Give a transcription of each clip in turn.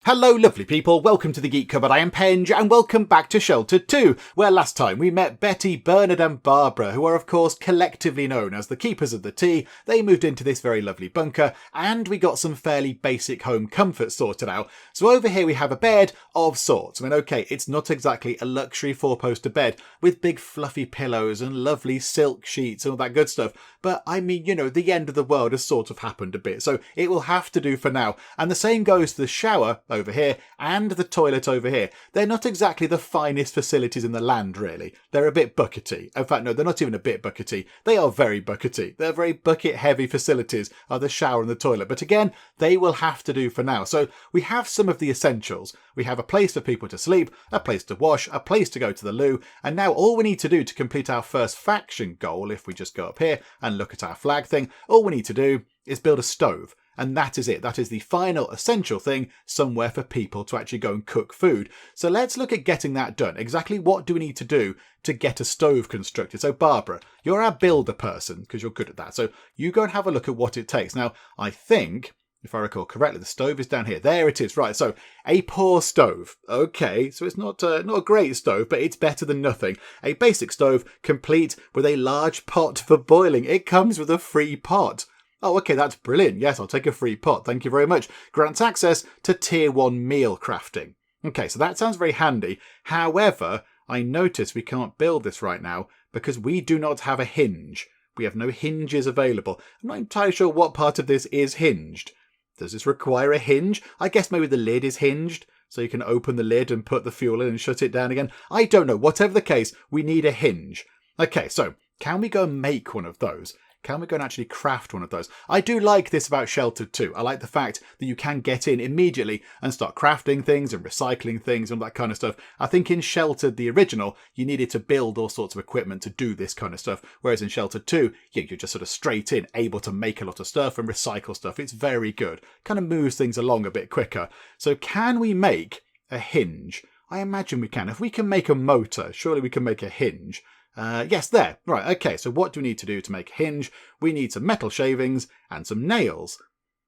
Hello lovely people, welcome to the Geek Cupboard, I am Penge, and welcome back to Shelter 2, where last time we met Betty, Bernard and Barbara, who are of course collectively known as the Keepers of the Tea. They moved into this very lovely bunker, and we got some fairly basic home comforts sorted out. So over here we have a bed of sorts. I mean, okay, it's not exactly a luxury four-poster bed with big fluffy pillows and lovely silk sheets and all that good stuff, but I mean, you know, the end of the world has sort of happened a bit, so it will have to do for now. And the same goes to the shower over here and the toilet over here. They're not exactly the finest facilities in the land, really. They're a bit buckety. In fact, no, they're not even a bit buckety. They are very buckety. They're very bucket-heavy facilities, are the shower and the toilet. But again, they will have to do for now. So we have some of the essentials. We have a place for people to sleep, a place to wash, a place to go to the loo, and now all we need to do to complete our first faction goal, if we just go up here and look at our flag thing, all we need to do is build a stove. And that is it. That is the final essential thing, somewhere for people to actually go and cook food. So let's look at getting that done. Exactly what do we need to do to get a stove constructed? So Barbara, you're our builder person, because you're good at that. So you go and have a look at what it takes. Now, I think, if I recall correctly, the stove is down here. There it is. Right, so a poor stove. Okay, so it's not a great stove, but it's better than nothing. A basic stove, complete with a large pot for boiling. It comes with a free pot. Oh, okay, that's brilliant. Yes, I'll take a free pot. Thank you very much. Grants access to Tier 1 meal crafting. Okay, so that sounds very handy. However, I notice we can't build this right now because we do not have a hinge. We have no hinges available. I'm not entirely sure what part of this is hinged. Does this require a hinge? I guess maybe the lid is hinged, so you can open the lid and put the fuel in and shut it down again. I don't know. Whatever the case, we need a hinge. Okay, so can we go and make one of those? Can we go and actually craft one of those? I do like this about Sheltered 2. I like the fact that you can get in immediately and start crafting things and recycling things and all that kind of stuff. I think in Sheltered, the original, you needed to build all sorts of equipment to do this kind of stuff. Whereas in Sheltered 2, you're just sort of straight in, able to make a lot of stuff and recycle stuff. It's very good. Kind of moves things along a bit quicker. So can we make a hinge? I imagine we can. If we can make a motor, surely we can make a hinge. Yes, there. Right, okay, so what do we need to do to make a hinge? We need some metal shavings and some nails.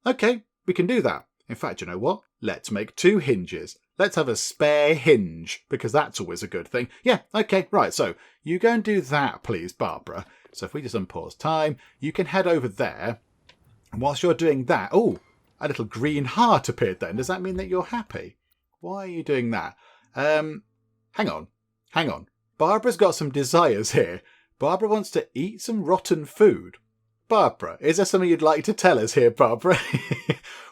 Okay, we can do that. In fact, you know what? Let's make 2 hinges. Let's have a spare hinge, because that's always a good thing. Yeah, okay, right, so you go and do that, please, Barbara. So if we just unpause time, you can head over there. And whilst you're doing that, oh, a little green heart appeared then. Does that mean that you're happy? Why are you doing that? Hang on. Barbara's got some desires here. Barbara wants to eat some rotten food. Barbara, is there something you'd like to tell us here, Barbara?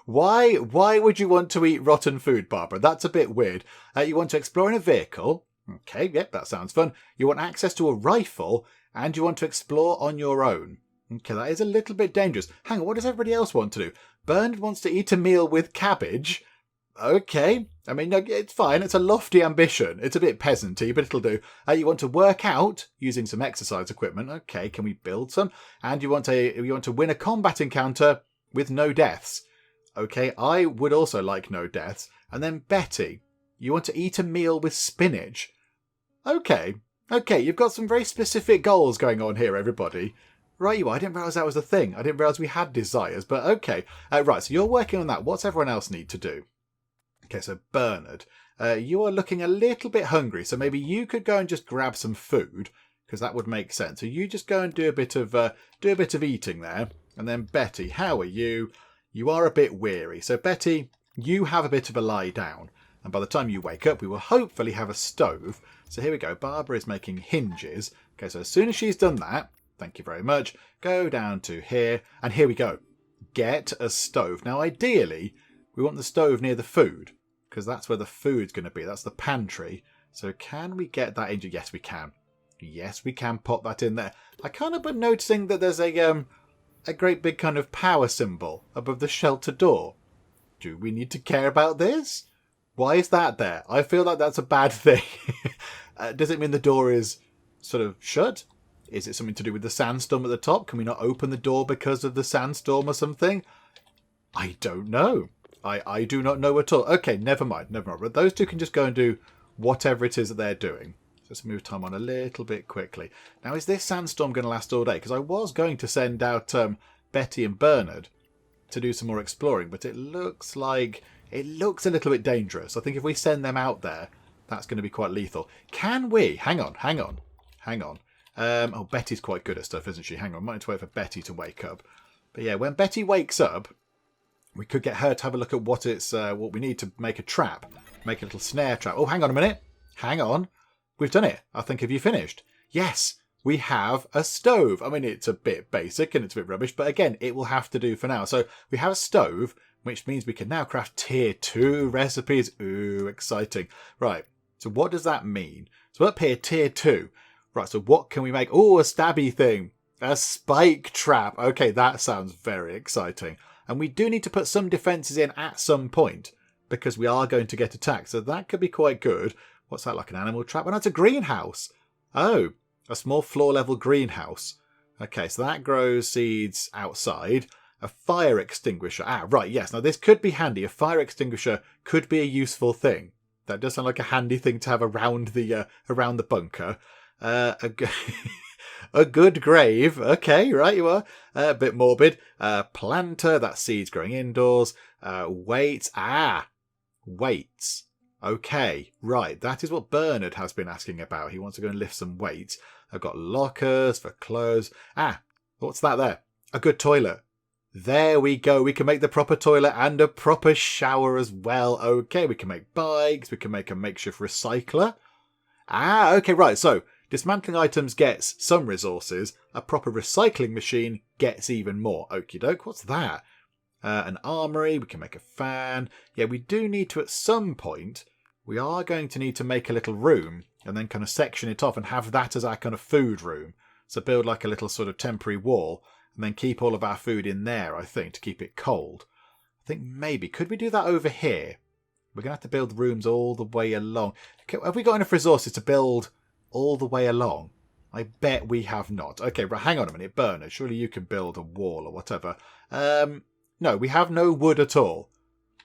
Why would you want to eat rotten food, Barbara? That's a bit weird. You want to explore in a vehicle. Okay, yep, that sounds fun. You want access to a rifle, and you want to explore on your own. Okay, that is a little bit dangerous. Hang on, what does everybody else want to do? Bernard wants to eat a meal with cabbage. Okay, I mean, no, it's fine. It's a lofty ambition. It's a bit peasanty, but it'll do. You want to work out using some exercise equipment. Okay, can we build some? And you want to win a combat encounter with no deaths. Okay, I would also like no deaths. And then Betty, you want to eat a meal with spinach. Okay, you've got some very specific goals going on here, everybody. Right, you are. I didn't realise that was a thing. I didn't realise we had desires, but okay. Right, so you're working on that. What's everyone else need to do? Okay, so Bernard, you are looking a little bit hungry, so maybe you could go and just grab some food, because that would make sense. So you just go and do a bit of eating there, and then Betty, how are you? You are a bit weary, so Betty, you have a bit of a lie down, and by the time you wake up, we will hopefully have a stove. So here we go. Barbara is making hinges. Okay, so as soon as she's done that, thank you very much. Go down to here, and here we go. Get a stove. Now, ideally, we want the stove near the food, because that's where the food's going to be. That's the pantry. So can we get that in? Yes, we can. Yes, we can pop that in there. I can't help but noticing that there's a great big kind of power symbol above the shelter door. Do we need to care about this? Why is that there? I feel like that's a bad thing. Does it mean the door is sort of shut? Is it something to do with the sandstorm at the top? Can we not open the door because of the sandstorm or something? I don't know. I do not know at all. Okay, never mind. But those two can just go and do whatever it is that they're doing. Let's move time on a little bit quickly. Now, is this sandstorm going to last all day? Because I was going to send out Betty and Bernard to do some more exploring, but it looks like It looks a little bit dangerous. I think if we send them out there, that's going to be quite lethal. Can we? Hang on. Oh, Betty's quite good at stuff, isn't she? Hang on, might need to wait for Betty to wake up. But yeah, when Betty wakes up, we could get her to have a look at what we need to make a trap. Make a little snare trap. Oh, hang on a minute. Hang on. We've done it. I think, have you finished? Yes, we have a stove. I mean, it's a bit basic and it's a bit rubbish, but again, it will have to do for now. So we have a stove, which means we can now craft tier 2 recipes. Ooh, exciting. Right, so what does that mean? So up here, tier 2. Right, so what can we make? Oh, a stabby thing. A spike trap. Okay, that sounds very exciting. And we do need to put some defences in at some point, because we are going to get attacked. So that could be quite good. What's that, like an animal trap? Oh, no, it's a greenhouse. Oh, a small floor-level greenhouse. Okay, so that grows seeds outside. A fire extinguisher. Ah, right, yes. Now, this could be handy. A fire extinguisher could be a useful thing. That does sound like a handy thing to have around the bunker. A good grave. Okay, right, you are. A bit morbid. Planter. That's seeds growing indoors. Weights. Ah, weights. Okay, right. That is what Bernard has been asking about. He wants to go and lift some weights. I've got lockers for clothes. Ah, what's that there? A good toilet. There we go. We can make the proper toilet and a proper shower as well. Okay, we can make bikes. We can make a makeshift recycler. Ah, okay, right. So, dismantling items gets some resources. A proper recycling machine gets even more. Okie doke. What's that? An armory. We can make a fan. Yeah, we do need to, at some point, we are going to need to make a little room and then kind of section it off and have that as our kind of food room. So build like a little sort of temporary wall and then keep all of our food in there, I think, to keep it cold. I think maybe, could we do that over here? We're going to have to build rooms all the way along. Okay, have we got enough resources to build all the way along? I bet we have not. Okay, right, hang on a minute, Bernard. Surely you can build a wall or whatever. No, we have no wood at all.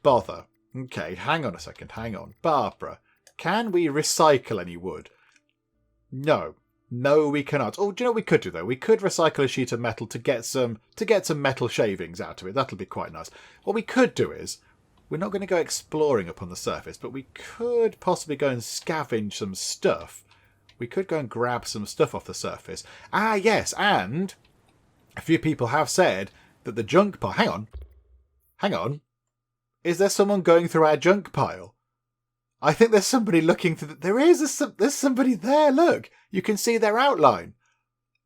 Bother. Okay, hang on a second, hang on. Barbara, can we recycle any wood? No. No, we cannot. Oh, do you know what we could do, though? We could recycle a sheet of metal to get some metal shavings out of it. That'll be quite nice. What we could do is, we're not going to go exploring up on the surface, but we could possibly go and scavenge some stuff. We could go and grab some stuff off the surface. Ah, yes, and a few people have said that the junk pile... Hang on. Is there someone going through our junk pile? I think there's somebody looking through... There's somebody there, look. You can see their outline.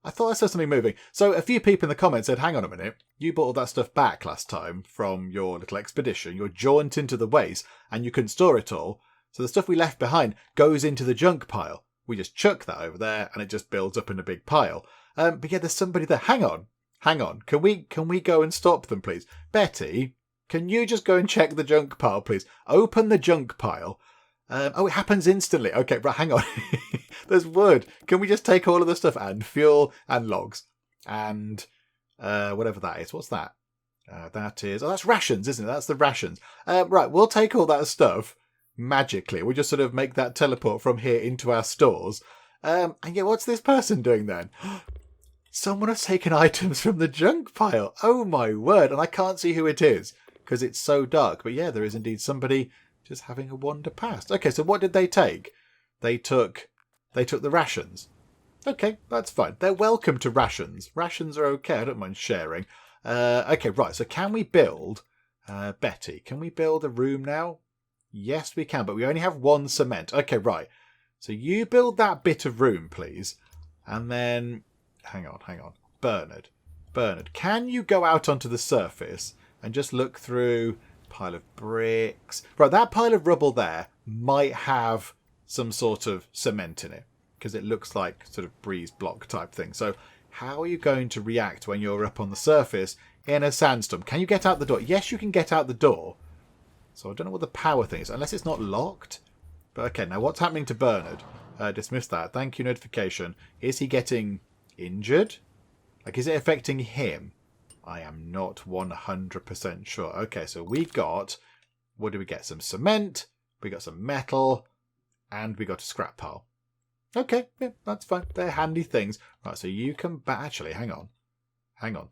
I thought I saw something moving. So a few people in the comments said, hang on a minute. You brought all that stuff back last time from your little expedition, your jaunt into the waste, and you couldn't store it all. So the stuff we left behind goes into the junk pile. We just chuck that over there, and it just builds up in a big pile. But yeah, there's somebody there. Hang on. Can we go and stop them, please? Betty, can you just go and check the junk pile, please? Open the junk pile. Oh, it happens instantly. Okay, but hang on. There's wood. Can we just take all of the stuff and fuel and logs and whatever that is? What's that? That is... Oh, that's rations, isn't it? That's the rations. Right, we'll take all that stuff magically. We'll just sort of make that teleport from here into our stores. And yeah, what's this person doing then? Someone has taken items from the junk pile. Oh my word. And I can't see who it is because it's so dark. But yeah, there is indeed somebody just having a wander past. Okay, so what did they take? They took the rations. Okay, that's fine. They're welcome to rations. Rations are okay. I don't mind sharing. Okay, right. So can we build... Betty, can we build a room now? Yes, we can, but we only have one cement. Okay, right. So you build that bit of room, please. And then... Hang on. Bernard, can you go out onto the surface and just look through... Pile of bricks. Right, that pile of rubble there might have some sort of cement in it because it looks like sort of breeze block type thing. So how are you going to react when you're up on the surface in a sandstorm? Can you get out the door? Yes, you can get out the door. So I don't know what the power thing is, unless it's not locked. But okay, now what's happening to Bernard? Dismiss that. Thank you, notification. Is he getting injured? Like, is it affecting him? I am not 100% sure. Okay, so we got... What did we get? Some cement. We got some metal. And we got a scrap pile. Okay, yeah, that's fine. They're handy things. Right, so you can... Actually, hang on.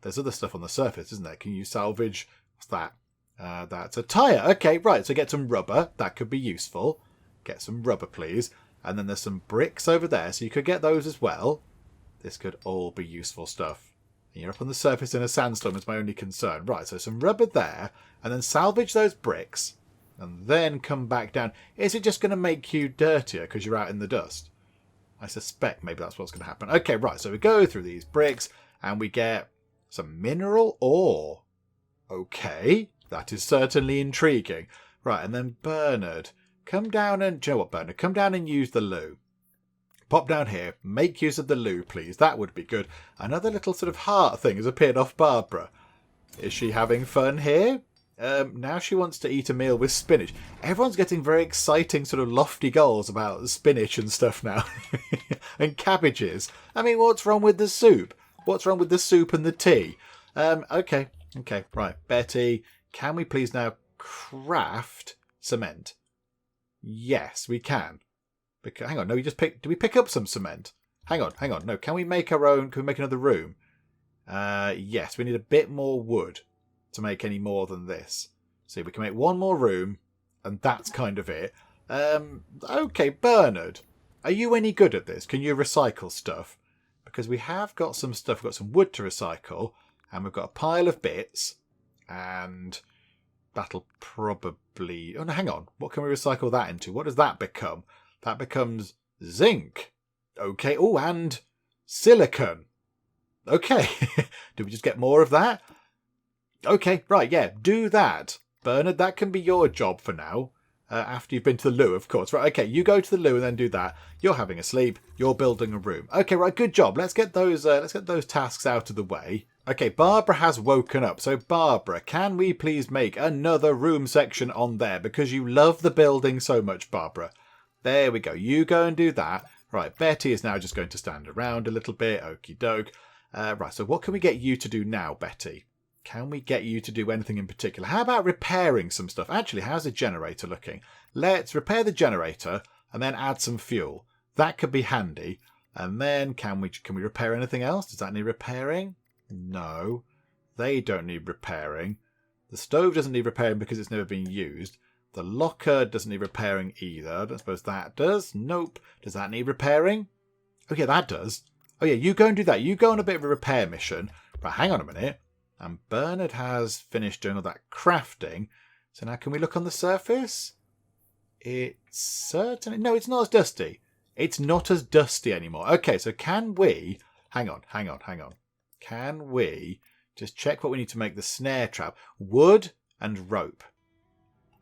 There's other stuff on the surface, isn't there? Can you salvage... What's that? That's a tyre. Okay, right. So get some rubber. That could be useful. Get some rubber, please. And then there's some bricks over there. So you could get those as well. This could all be useful stuff. And you're up on the surface in a sandstorm is my only concern. Right, so some rubber there. And then salvage those bricks. And then come back down. Is it just going to make you dirtier because you're out in the dust? I suspect maybe that's what's going to happen. Okay, right. So we go through these bricks and we get some mineral ore. Okay, that is certainly intriguing. Right, and then Bernard, come down and... Do you know what, Bernard? Come down and use the loo. Pop down here. Make use of the loo, please. That would be good. Another little sort of heart thing has appeared off Barbara. Is she having fun here? Now she wants to eat a meal with spinach. Everyone's getting very exciting sort of lofty goals about spinach and stuff now. And cabbages. I mean, what's wrong with the soup? What's wrong with the soup and the tea? Okay, right. Betty, can we please now craft cement? Yes, we can. Hang on, no, do we pick up some cement? Hang on. No, can we make our own? Can we make another room? Yes, we need a bit more wood to make any more than this. See, we can make one more room, and that's kind of it. Okay, Bernard, are you any good at this? Can you recycle stuff? Because we have got some stuff. We've got some wood to recycle, and we've got a pile of bits, and that'll probably... Oh, no, hang on. What can we recycle that into? What does that become? That becomes zinc. Okay. Oh, and silicon. Okay. Do we just get more of that? Okay, right, yeah, do that. Bernard, that can be your job for now. After you've been to the loo, of course. Right, okay, you go to the loo and then do that. You're having a sleep. You're building a room. Okay, right, good job. Let's get those tasks out of the way. Okay, Barbara has woken up. So, Barbara, can we please make another room section on there? Because you love the building so much, Barbara. There we go. You go and do that. Right, Betty is now just going to stand around a little bit. Okie doke. Right, so what can we get you to do now, Betty? Can we get you to do anything in particular? How about repairing some stuff? Actually, how's the generator looking? Let's repair the generator and then add some fuel. That could be handy. And then can we repair anything else? Does that need repairing? No. They don't need repairing. The stove doesn't need repairing because it's never been used. The locker doesn't need repairing either. I don't suppose that does. Nope. Does that need repairing? Oh, yeah, that does. Oh, yeah, you go and do that. You go on a bit of a repair mission. But hang on a minute. And Bernard has finished doing all that crafting. So now can we look on the surface? It's certainly... No, it's not as dusty. It's not as dusty anymore. Okay, so can we... Hang on. Can we just check what we need to make the snare trap? Wood and rope.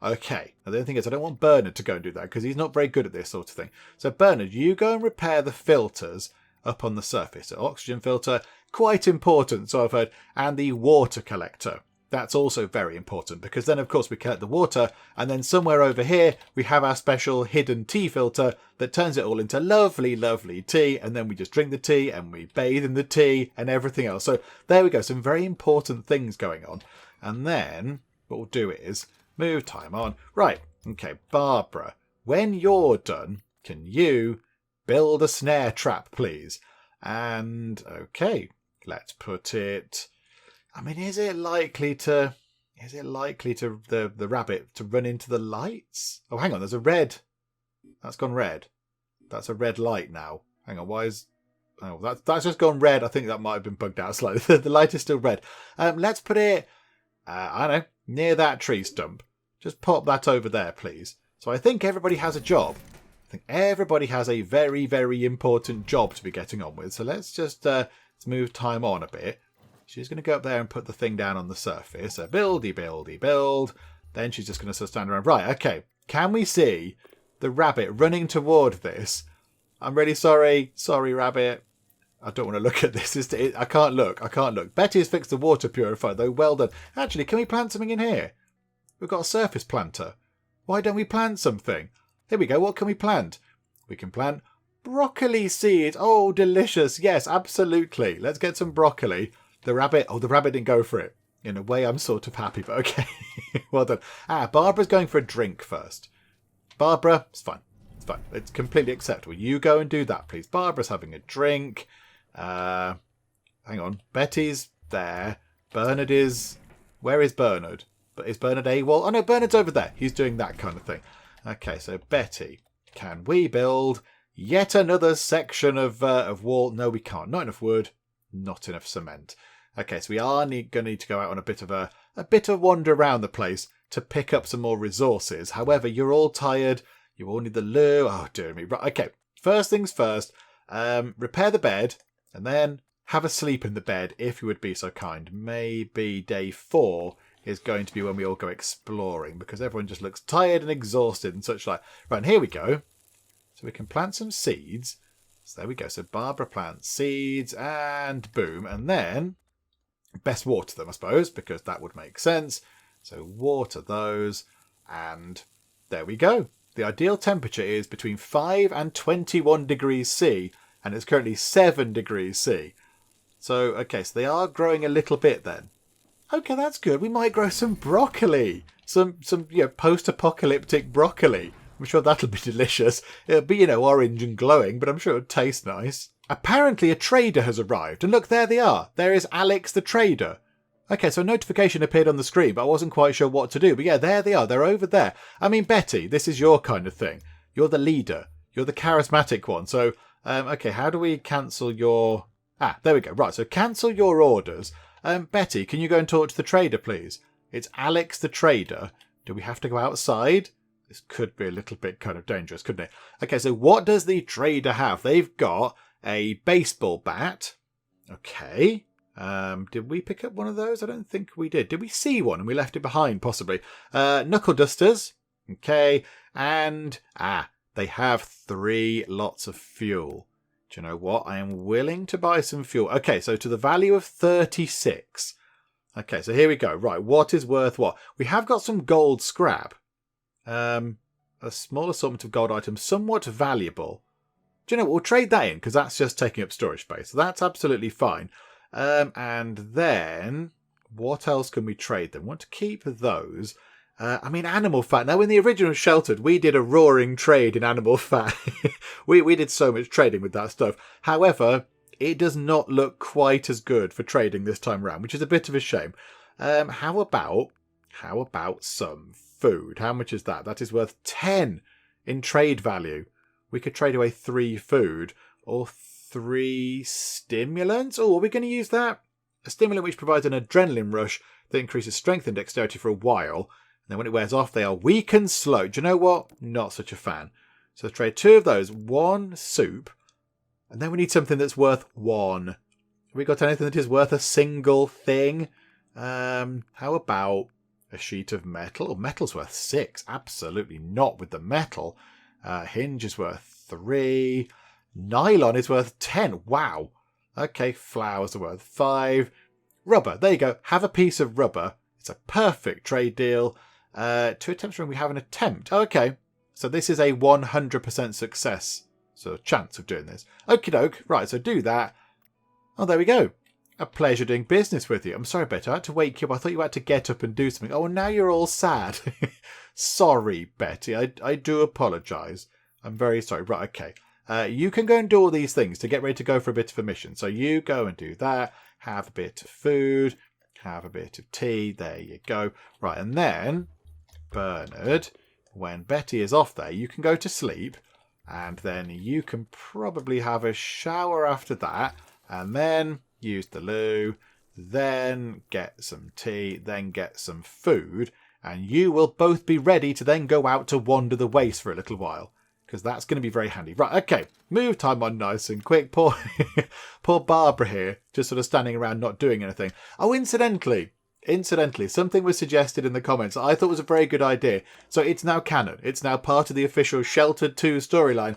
Okay. Now the only thing is I don't want Bernard to go and do that because he's not very good at this sort of thing. So Bernard, you go and repair the filters up on the surface. So oxygen filter... Quite important, so I've heard. And the water collector. That's also very important because then, of course, we collect the water and then somewhere over here we have our special hidden tea filter that turns it all into lovely, lovely tea. And then we just drink the tea and we bathe in the tea and everything else. So there we go. Some very important things going on. And then what we'll do is move time on. Right. Okay, Barbara, when you're done, can you build a snare trap, please? And okay. Let's put it... I mean, is it likely to the rabbit to run into the lights? Oh, hang on, there's a red. That's gone red. That's a red light now. Hang on, why is... Oh, that's just gone red. I think that might have been bugged out slightly. The light is still red. Let's put it, I don't know, near that tree stump. Just pop that over there, please. So I think everybody has a job. I think everybody has a very, very important job to be getting on with. So let's just... Let's move time on a bit. She's going to go up there and put the thing down on the surface. Buildy, build. Then she's just going to stand around. Right, okay. Can we see the rabbit running toward this? I'm really sorry. Sorry, rabbit. I don't want to look at this. I can't look. Betty has fixed the water purifier, though. Well done. Actually, can we plant something in here? We've got a surface planter. Why don't we plant something? Here we go. What can we plant? We can plant... broccoli seed. Oh, delicious. Yes, absolutely. Let's get some broccoli. The rabbit didn't go for it. In a way, I'm sort of happy, but okay. Well done. Barbara's going for a drink first. Barbara, it's fine. It's completely acceptable. You go and do that, please. Barbara's having a drink. Hang on. Betty's there. Bernard is... Where is Bernard? But is Bernard AWOL? Oh no, Bernard's over there. He's doing that kind of thing. Okay, so Betty, can we build yet another section of wall? No, we can't. Not enough wood. Not enough cement. Okay, so we are going to need to go out on a bit of wander around the place to pick up some more resources. However, you're all tired. You all need the loo. Oh, dear me. Right, okay, first things first. Repair the bed and then have a sleep in the bed if you would be so kind. Maybe day 4 is going to be when we all go exploring because everyone just looks tired and exhausted and such like. Right, and here we go. So we can plant some seeds. So there we go. So Barbara plants seeds and boom. And then best water them, I suppose, because that would make sense. So water those and there we go. The ideal temperature is between 5 and 21 degrees C, and it's currently 7 degrees C. So, okay, so they are growing a little bit then. Okay, that's good. We might grow some broccoli. Some post-apocalyptic broccoli. I'm sure that'll be delicious. It'll be, orange and glowing, but I'm sure it'll taste nice. Apparently a trader has arrived, and look, there they are. There is Alex the trader. Okay, so a notification appeared on the screen, but I wasn't quite sure what to do. But yeah, there they are. They're over there. I mean, Betty, this is your kind of thing. You're the leader. You're the charismatic one. So, okay, how do we cancel your... there we go. Right, so cancel your orders. Betty, can you go and talk to the trader, please? It's Alex the trader. Do we have to go outside? This could be a little bit kind of dangerous, couldn't it? Okay, so what does the trader have? They've got a baseball bat. Okay. Did we pick up one of those? I don't think we did. Did we see one and we left it behind, possibly? Knuckle dusters. Okay. And, they have 3 lots of fuel. Do you know what? I am willing to buy some fuel. Okay, so to the value of 36. Okay, so here we go. Right, what is worth what? We have got some gold scrap. A small assortment of gold items, somewhat valuable. Do you know what? We'll trade that in because that's just taking up storage space. So that's absolutely fine. And then what else can we trade them? Want to keep those. Animal fat. Now, in the original Sheltered, we did a roaring trade in animal fat. we did so much trading with that stuff. However, it does not look quite as good for trading this time around, which is a bit of a shame. How about some food? How much is that? That is worth 10 in trade value. We could trade away 3 food or 3 stimulants. Oh, are we going to use that? A stimulant which provides an adrenaline rush that increases strength and dexterity for a while. And then when it wears off, they are weak and slow. Do you know what? Not such a fan. So trade 2 of those. 1 soup. And then we need something that's worth 1. Have we got anything that is worth a single thing? How about a sheet of metal? Oh, metal's worth 6. Absolutely not with the metal. Hinge is worth 3. Nylon is worth 10. Wow. Okay, flowers are worth 5. Rubber. There you go. Have a piece of rubber. It's a perfect trade deal. 2 attempts when we have an attempt. Oh, okay. So this is a 100% success. So chance of doing this. Okie doke. Right, so do that. Oh, there we go. A pleasure doing business with you. I'm sorry, Betty. I had to wake you up. I thought you had to get up and do something. Oh, now you're all sad. Sorry, Betty. I do apologise. I'm very sorry. Right, okay. You can go and do all these things to get ready to go for a bit of a mission. So you go and do that. Have a bit of food. Have a bit of tea. There you go. Right, and then, Bernard, when Betty is off there, you can go to sleep. And then you can probably have a shower after that. And then use the loo. Then get some tea. Then get some food. And you will both be ready to then go out to wander the waste for a little while. Because that's going to be very handy. Right, okay. Move time on nice and quick. Poor Barbara here. Just sort of standing around not doing anything. Oh, incidentally, something was suggested in the comments that I thought was a very good idea. So it's now canon. It's now part of the official Sheltered 2 storyline.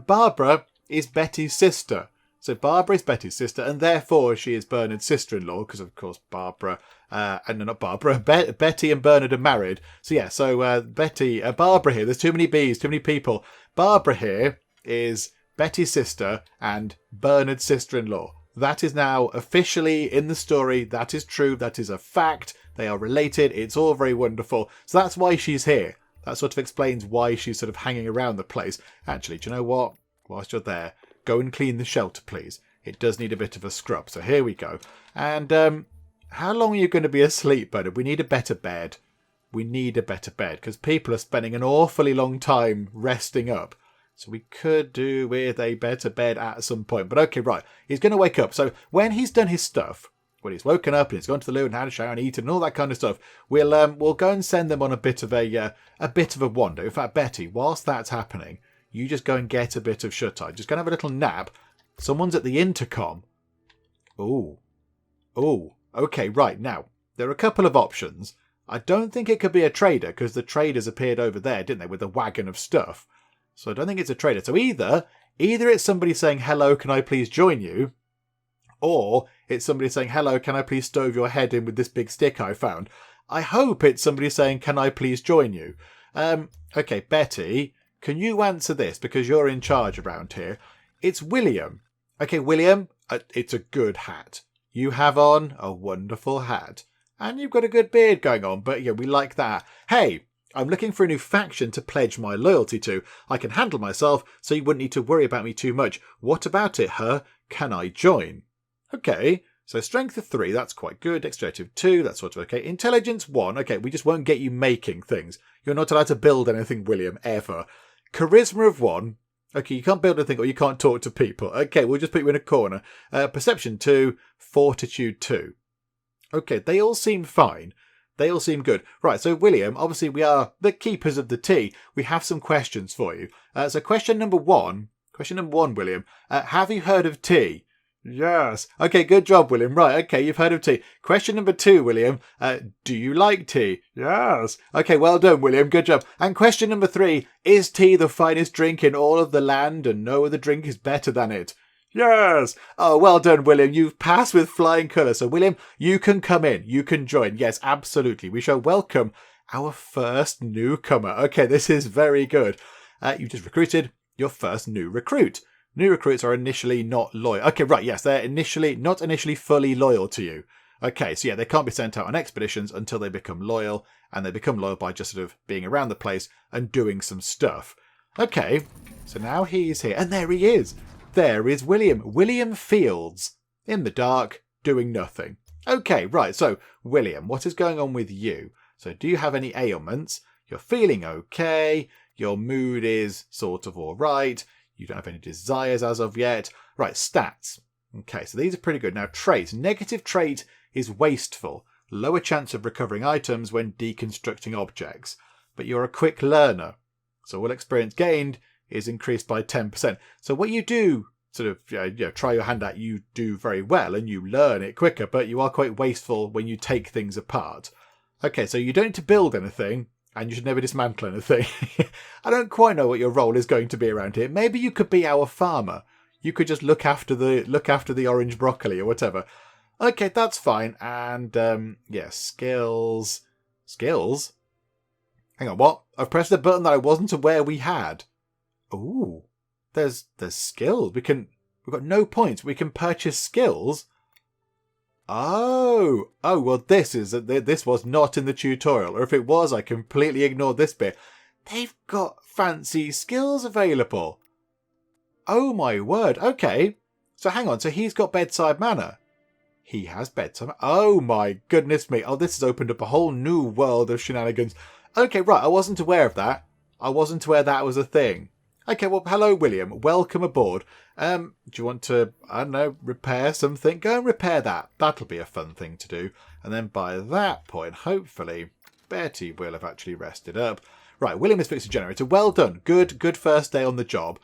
Barbara is Betty's sister. So Barbara is Betty's sister, and therefore she is Bernard's sister-in-law, because of course Betty and Bernard are married. So yeah, Barbara here, there's too many B's, too many people. Barbara here is Betty's sister and Bernard's sister-in-law. That is now officially in the story. That is true. That is a fact. They are related. It's all very wonderful. So that's why she's here. That sort of explains why she's sort of hanging around the place. Actually, do you know what? Whilst you're there, go and clean the shelter, please. It does need a bit of a scrub. So here we go. And how long are you going to be asleep, Bernard? We need a better bed. we need a better bed because people are spending an awfully long time resting up. So we could do with a better bed at some point. But okay, right. He's going to wake up. So when he's done his stuff, when he's woken up and he's gone to the loo and had a shower and eaten and all that kind of stuff, we'll go and send them on a bit of a wander. In fact, Betty, whilst that's happening, you just go and get a bit of shut-eye. Just go and have a little nap. Someone's at the intercom. Oh. Okay, right. Now, there are a couple of options. I don't think it could be a trader because the traders appeared over there, didn't they, with a wagon of stuff. So I don't think it's a trader. So either it's somebody saying, hello, can I please join you? Or it's somebody saying, hello, can I please stove your head in with this big stick I found? I hope it's somebody saying, can I please join you? Okay, Betty, can you answer this because you're in charge around here? It's William. Okay, William, it's a good hat. You have on a wonderful hat. And you've got a good beard going on, but yeah, we like that. Hey, I'm looking for a new faction to pledge my loyalty to. I can handle myself, so you wouldn't need to worry about me too much. What about it, huh? Can I join? Okay, so strength of 3, that's quite good. Dexterity of 2, that's sort of okay. Intelligence 1, okay, we just won't get you making things. You're not allowed to build anything, William, ever. Charisma of 1, okay, you can't build anything or you can't talk to people. Okay, we'll just put you in a corner. Perception 2, Fortitude 2. Okay, they all seem fine. They all seem good. Right, so William, obviously we are the keepers of the tea. We have some questions for you. So question number one, William. Have you heard of tea? Yes. Okay, good job, William. Right, okay, you've heard of tea. Question number 2, William. Do you like tea? Yes. Okay, well done, William. Good job. And question number 3, is tea the finest drink in all of the land and no other drink is better than it? Yes. Oh, well done, William. You've passed with flying colours. So, William, you can come in. You can join. Yes, absolutely. We shall welcome our first newcomer. Okay, this is very good. You just recruited your first new recruit. New recruits are initially not loyal. Okay, right, yes, they're not initially fully loyal to you. Okay, so yeah, they can't be sent out on expeditions until they become loyal, and they become loyal by just sort of being around the place and doing some stuff. Okay, so now he's here, and there he is. There is William. William Fields, in the dark, doing nothing. Okay, right, so, William, what is going on with you? So, do you have any ailments? You're feeling okay. Your mood is sort of alright. You don't have any desires as of yet. Right, stats. Okay, so these are pretty good. Now, traits. Negative trait is wasteful. Lower chance of recovering items when deconstructing objects. But you're a quick learner. So all experience gained is increased by 10%. So what you do, sort of, try your hand at, you do very well and you learn it quicker, but you are quite wasteful when you take things apart. Okay, so you don't need to build anything, and you should never dismantle anything. I don't quite know what your role is going to be around here. Maybe you could be our farmer. You could just look after the orange broccoli or whatever. Okay, that's fine. And skills. Skills? Hang on, what? I've pressed a button that I wasn't aware we had. Ooh, there's skills. We've got no points. We can purchase skills. Oh, well, this was not in the tutorial, or if it was, I completely ignored this bit. They've got fancy skills available. Oh my word. Okay, so hang on. So he's got bedside manner. He has bedside. Oh my goodness me. Oh, this has opened up a whole new world of shenanigans. Okay, right. I wasn't aware of that. I wasn't aware that was a thing. Okay, well, hello, William. Welcome aboard. Do you want to, I don't know, repair something? Go and repair that. That'll be a fun thing to do. And then by that point, hopefully, Betty will have actually rested up. Right, William has fixed a generator. Well done. Good first day on the job.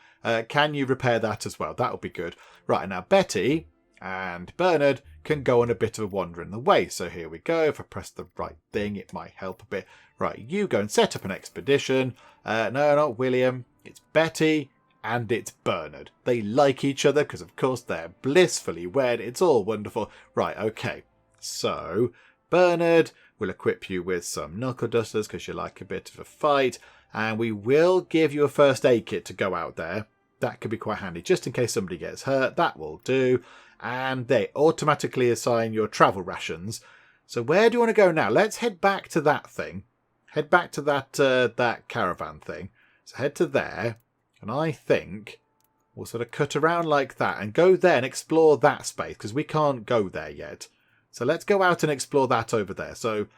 Can you repair that as well? That'll be good. Right, now Betty and Bernard can go on a bit of a wander in the way. So here we go. If I press the right thing, it might help a bit. Right, you go and set up an expedition. No, not William. It's Betty and it's Bernard. They like each other because, of course, they're blissfully wed. It's all wonderful. Right, okay. So, Bernard will equip you with some knuckle dusters because you like a bit of a fight. And we will give you a first aid kit to go out there. That could be quite handy just in case somebody gets hurt. That will do. And they automatically assign your travel rations. So where do you want to go now? Let's head back to that thing. Head back to that caravan thing. So head to there, and I think we'll sort of cut around like that and go there and explore that space, because we can't go there yet. So let's go out and explore that over there. So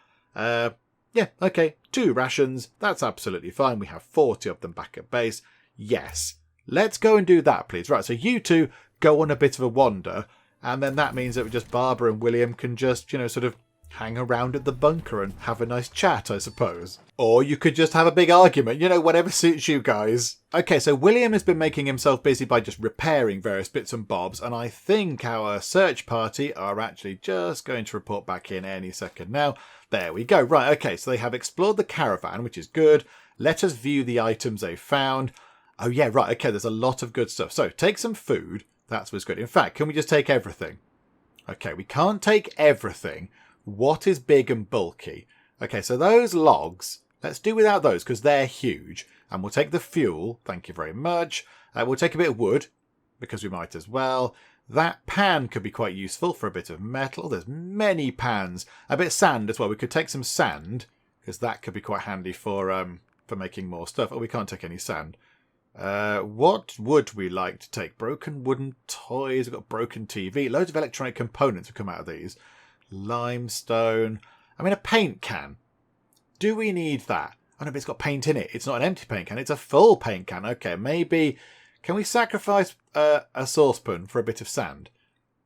Yeah, okay, 2 rations. That's absolutely fine. We have 40 of them back at base. Yes. Let's go and do that, please. Right, so you two go on a bit of a wander, and then that means that just Barbara and William can just, sort of hang around at the bunker and have a nice chat, I suppose. Or you could just have a big argument, whatever suits you guys. Okay, so William has been making himself busy by just repairing various bits and bobs, and I think our search party are actually just going to report back in any second now. There we go. Right, okay, so they have explored the caravan, which is good. Let us view the items they found. Oh yeah, right, okay, there's a lot of good stuff. So, take some food. That's what's good. In fact, can we just take everything? Okay, we can't take everything. What is big and bulky? Okay, so those logs, let's do without those because they're huge. And we'll take the fuel. Thank you very much. We'll take a bit of wood because we might as well. That pan could be quite useful for a bit of metal. There's many pans. A bit of sand as well. We could take some sand because that could be quite handy for making more stuff. Oh, we can't take any sand. What would we like to take? Broken wooden toys. We've got broken TV. Loads of electronic components have come out of these. Limestone. I mean, a paint can. Do we need that? Oh no, but it's got paint in it. It's not an empty paint can. It's a full paint can. Okay, maybe... Can we sacrifice a saucepan for a bit of sand?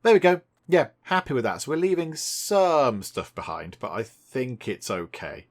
There we go. Yeah, happy with that. So we're leaving some stuff behind, but I think it's okay.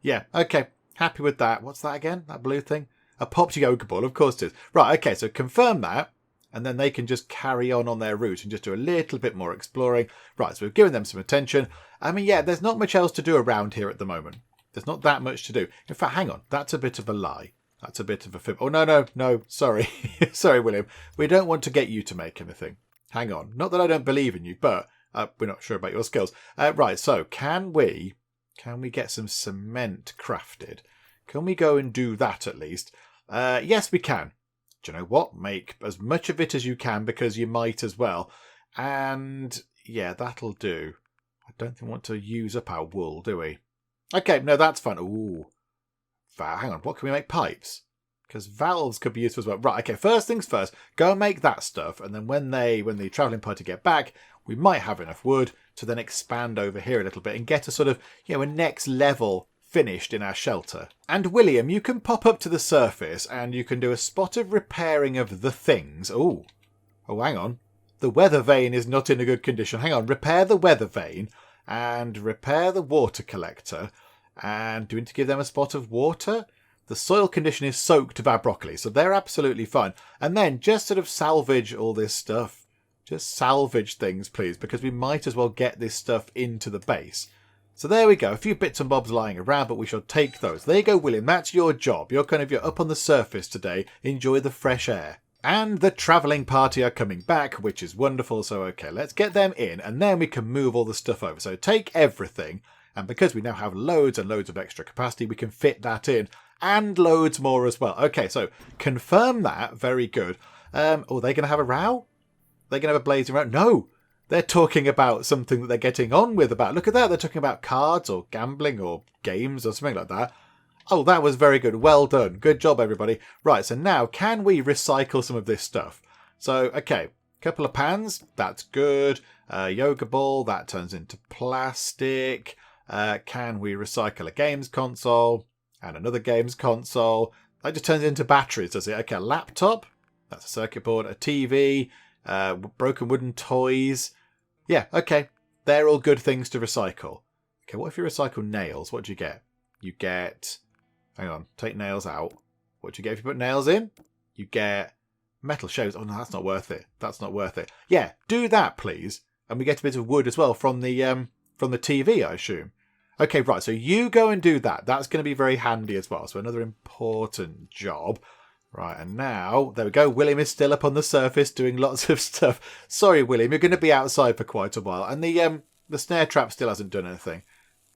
Yeah, okay. Happy with that. What's that again? That blue thing? A popped yogurt ball. Of course it is. Right, okay, so confirm that. And then they can just carry on their route and just do a little bit more exploring. Right, so we've given them some attention. I mean, yeah, there's not much else to do around here at the moment. There's not that much to do. In fact, hang on. That's a bit of a lie. That's a bit of a fib. Oh, no. Sorry. Sorry, William. We don't want to get you to make anything. Hang on. Not that I don't believe in you, but we're not sure about your skills. Right, so can we get some cement crafted? Can we go and do that at least? Yes, we can. Do you know what? Make as much of it as you can because you might as well. And yeah, that'll do. I don't think we want to use up our wool, do we? Okay, no, that's fine. Ooh. Hang on, what can we make? Pipes? Because valves could be useful as well. Right, okay, first things first. Go and make that stuff. And then when the travelling party get back, we might have enough wood to then expand over here a little bit and get a sort of, a next level finished in our shelter. And William, you can pop up to the surface and you can do a spot of repairing of the things. Oh, hang on. The weather vane is not in a good condition. Hang on, repair the weather vane and repair the water collector. And do we need to give them a spot of water? The soil condition is soaked of our broccoli, so they're absolutely fine. And then just sort of salvage all this stuff. Just salvage things, please, because we might as well get this stuff into the base. So there we go, a few bits and bobs lying around, but we shall take those. There you go, William, that's your job. You're up on the surface today. Enjoy the fresh air. And the travelling party are coming back, which is wonderful. So, okay, let's get them in, and then we can move all the stuff over. So take everything, and because we now have loads and loads of extra capacity, we can fit that in, and loads more as well. Okay, so confirm that. Very good. Are they going to have a row? They're going to have a blazing row? No! They're talking about something that they're getting on with about. Look at that. They're talking about cards or gambling or games or something like that. Oh, that was very good. Well done. Good job, everybody. Right, so now can we recycle some of this stuff? So, okay, couple of pans. That's good. Yoga ball. That turns into plastic. Can we recycle a games console? And another games console. That just turns into batteries, does it? Okay, a laptop. That's a circuit board. A TV. Broken wooden toys. Yeah, okay. They're all good things to recycle. Okay, what if you recycle nails? What do you get? You get... Hang on, take nails out. What do you get if you put nails in? You get metal shelves. Oh, no, that's not worth it. That's not worth it. Yeah, do that, please. And we get a bit of wood as well from the TV, I assume. Okay, right, so you go and do that. That's going to be very handy as well. So another important job. Right, and now, there we go. William is still up on the surface doing lots of stuff. Sorry, William, you're going to be outside for quite a while. And the snare trap still hasn't done anything.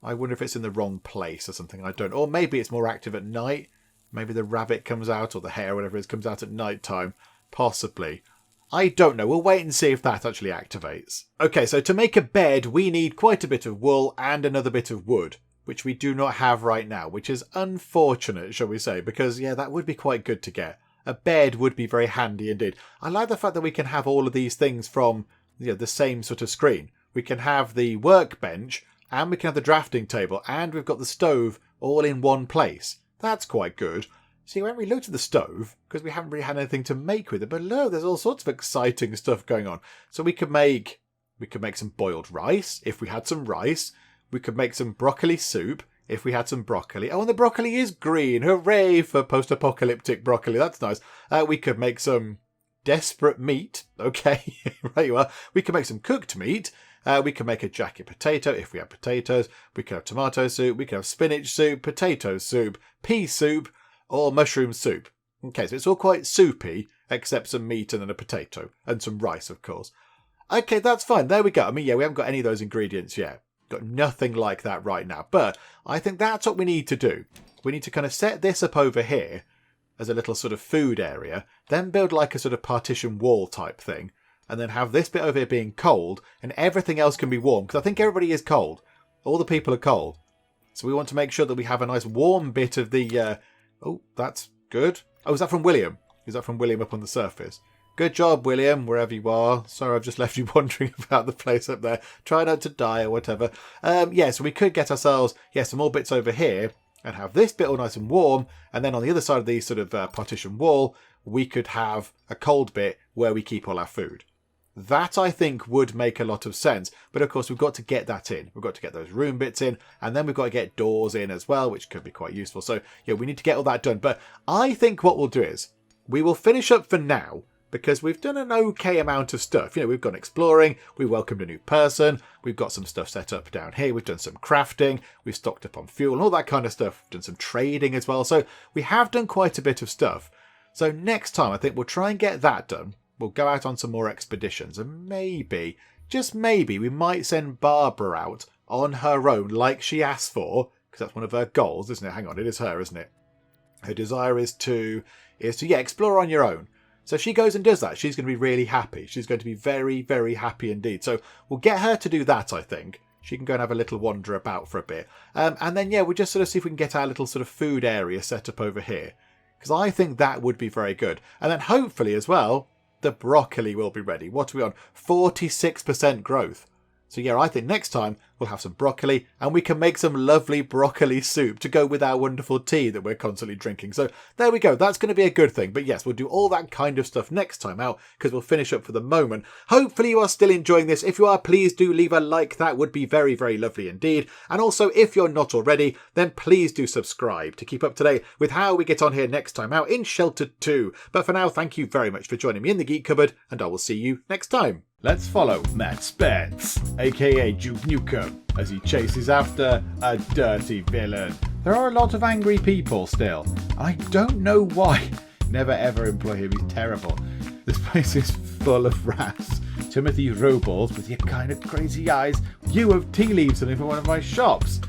I wonder if it's in the wrong place or something. I don't. Or maybe it's more active at night. Maybe the rabbit comes out, or the hare, whatever it is, comes out at night time. Possibly. I don't know. We'll wait and see if that actually activates. Okay, so to make a bed, we need quite a bit of wool and another bit of wood, which we do not have right now, which is unfortunate, shall we say, because, yeah, that would be quite good to get. A bed would be very handy indeed. I like the fact that we can have all of these things from the same sort of screen. We can have the workbench and we can have the drafting table, and we've got the stove all in one place. That's quite good. See, when we looked at the stove, because we haven't really had anything to make with it, but look, there's all sorts of exciting stuff going on. So we could make some boiled rice, if we had some rice. We could make some broccoli soup, if we had some broccoli. Oh, and the broccoli is green. Hooray for post-apocalyptic broccoli. That's nice. We could make some desperate meat. Okay, right you are. We could make some cooked meat. We could make a jacket potato if we had potatoes. We could have tomato soup. We could have spinach soup, potato soup, pea soup, or mushroom soup. Okay, so it's all quite soupy, except some meat and then a potato. And some rice, of course. Okay, that's fine. There we go. I mean, yeah, we haven't got any of those ingredients yet. Got nothing like that right now. But I think that's what we need to do. We need to kind of set this up over here as a little sort of food area. Then build like a sort of partition wall type thing. And then have this bit over here being cold. And everything else can be warm. Because I think everybody is cold. All the people are cold. So we want to make sure that we have a nice warm bit of the... Oh, that's good. Oh, is that from William? Is that from William up on the surface? Good job, William, wherever you are. Sorry, I've just left you wondering about the place up there. Try not to die or whatever. Yeah, so we could get ourselves, some more bits over here and have this bit all nice and warm. And then on the other side of the sort of partition wall, we could have a cold bit where we keep all our food. That, I think, would make a lot of sense. But, of course, we've got to get that in. We've got to get those room bits in. And then we've got to get doors in as well, which could be quite useful. So, yeah, we need to get all that done. But I think what we'll do is we will finish up for now because we've done an okay amount of stuff. You know, we've gone exploring. We welcomed a new person. We've got some stuff set up down here. We've done some crafting. We've stocked up on fuel and all that kind of stuff. We've done some trading as well. So we have done quite a bit of stuff. So next time, I think we'll try and get that done. We'll go out on some more expeditions and maybe, just maybe, we might send Barbara out on her own like she asked for, because that's one of her goals, isn't it? Hang on, it is her, isn't it? Her desire is to explore on your own. So if she goes and does that, she's going to be really happy. She's going to be very, very happy indeed. So we'll get her to do that, I think. She can go and have a little wander about for a bit. And then, we'll just sort of see if we can get our little sort of food area set up over here. Because I think that would be very good. And then hopefully as well, the broccoli will be ready. What are we on? 46% growth. So I think next time we'll have some broccoli and we can make some lovely broccoli soup to go with our wonderful tea that we're constantly drinking. So there we go. That's going to be a good thing. But yes, we'll do all that kind of stuff next time out because we'll finish up for the moment. Hopefully you are still enjoying this. If you are, please do leave a like. That would be very, very lovely indeed. And also, if you're not already, then please do subscribe to keep up to date with how we get on here next time out in Sheltered 2. But for now, thank you very much for joining me in the Geek Cupboard and I will see you next time. Let's follow Matt Spence, aka Duke Nukem, as he chases after a dirty villain. There are a lot of angry people still. I don't know why. Never ever employ him, he's terrible. This place is full of rats. Timothy Robles with your kind of crazy eyes. You have tea leaves in for one of my shops.